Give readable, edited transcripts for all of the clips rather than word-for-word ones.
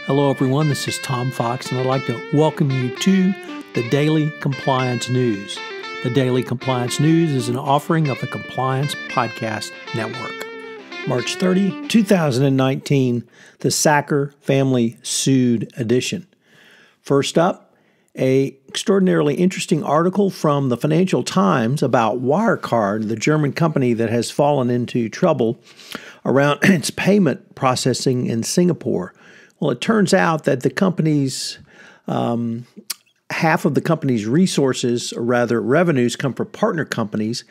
Hello, everyone. This is Tom Fox, and I'd like to welcome you to the Daily Compliance News. The Daily Compliance News is an offering of the Compliance Podcast Network. March 30, 2019, the Sackler Family Sued Edition. First up, an extraordinarily interesting article from the Financial Times about Wirecare, the German company that has fallen into trouble around its payment processing in Singapore. Well, it turns out that the company's half of the company's resources, or rather revenues, come from partner companies.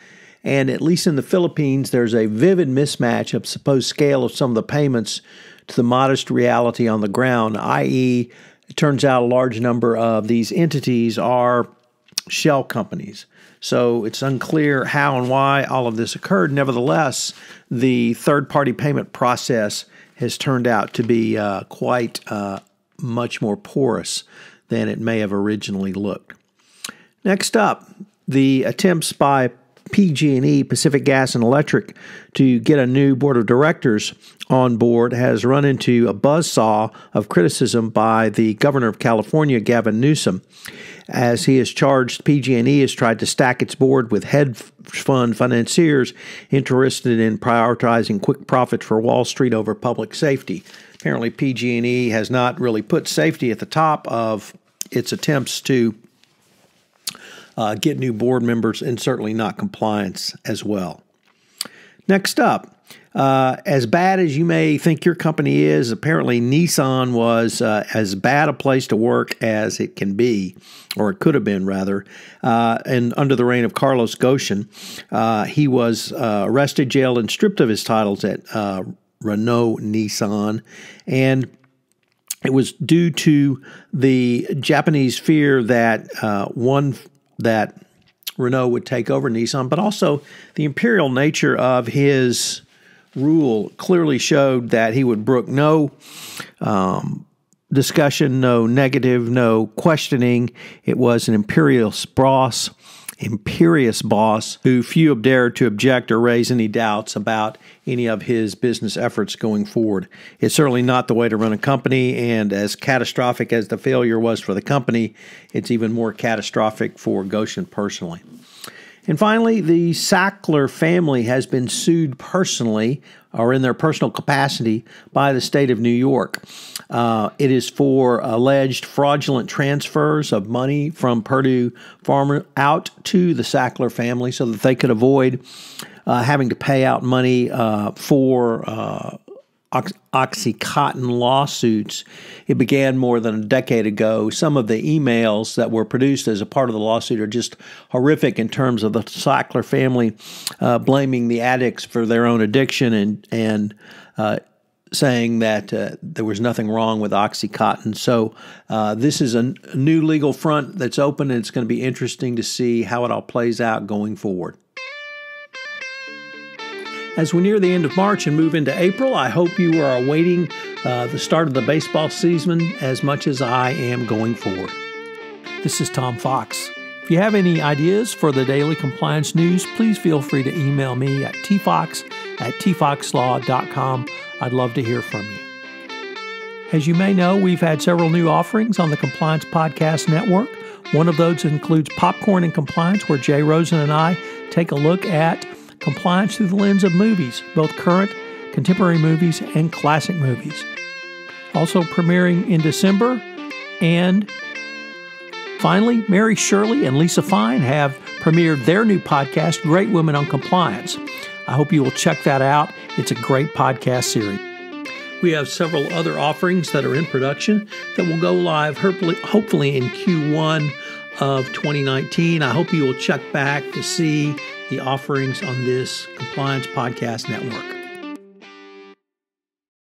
And at least in the Philippines, there's a vivid mismatch of supposed scale of some of the payments to the modest reality on the ground, i.e., it turns out a large number of these entities are shell companies. So it's unclear how and why all of this occurred. Nevertheless, the third-party payment process has turned out to be quite much more porous than it may have originally looked. Next up, the attempts by PG&E, Pacific Gas and Electric, to get a new board of directors on board has run into a buzzsaw of criticism by the governor of California, Gavin Newsom, as he has charged PG&E has tried to stack its board with hedge fund financiers interested in prioritizing quick profits for Wall Street over public safety. Apparently, PG&E has not really put safety at the top of its attempts to get new board members, and certainly not compliance as well. Next up, as bad as you may think your company is, apparently Nissan was as bad a place to work as it can be, or it could have been rather. And under the reign of Carlos Ghosn, he was arrested, jailed, and stripped of his titles at Renault Nissan. And it was due to the Japanese fear that that Renault would take over Nissan, but also the imperial nature of his rule clearly showed that he would brook no discussion, no negative, no questioning. It was an imperious boss who few have dared to object or raise any doubts about any of his business efforts going forward. It's certainly not the way to run a company, and as catastrophic as the failure was for the company, it's even more catastrophic for Ghosn personally. And finally, the Sackler family has been sued personally, or in their personal capacity, by the state of New York. It is for alleged fraudulent transfers of money from Purdue Pharma out to the Sackler family so that they could avoid having to pay out money for OxyContin lawsuits. It began more than a decade ago. Some of the emails that were produced as a part of the lawsuit are just horrific in terms of the Sackler family blaming the addicts for their own addiction and saying that there was nothing wrong with OxyContin. So this is a new legal front that's open, and it's going to be interesting to see how it all plays out going forward. As we near the end of March and move into April, I hope you are awaiting the start of the baseball season as much as I am going forward. This is Tom Fox. If you have any ideas for the Daily Compliance News, please feel free to email me at tfox@tfoxlaw.com. I'd love to hear from you. As you may know, we've had several new offerings on the Compliance Podcast Network. One of those includes Popcorn and Compliance, where Jay Rosen and I take a look at compliance through the lens of movies, both current, contemporary movies, and classic movies. Also premiering in December. And finally, Mary Shirley and Lisa Fine have premiered their new podcast, Great Women on Compliance. I hope you will check that out. It's a great podcast series. We have several other offerings that are in production that will go live hopefully in Q1 of 2019. I hope you will check back to see the offerings on this Compliance Podcast Network.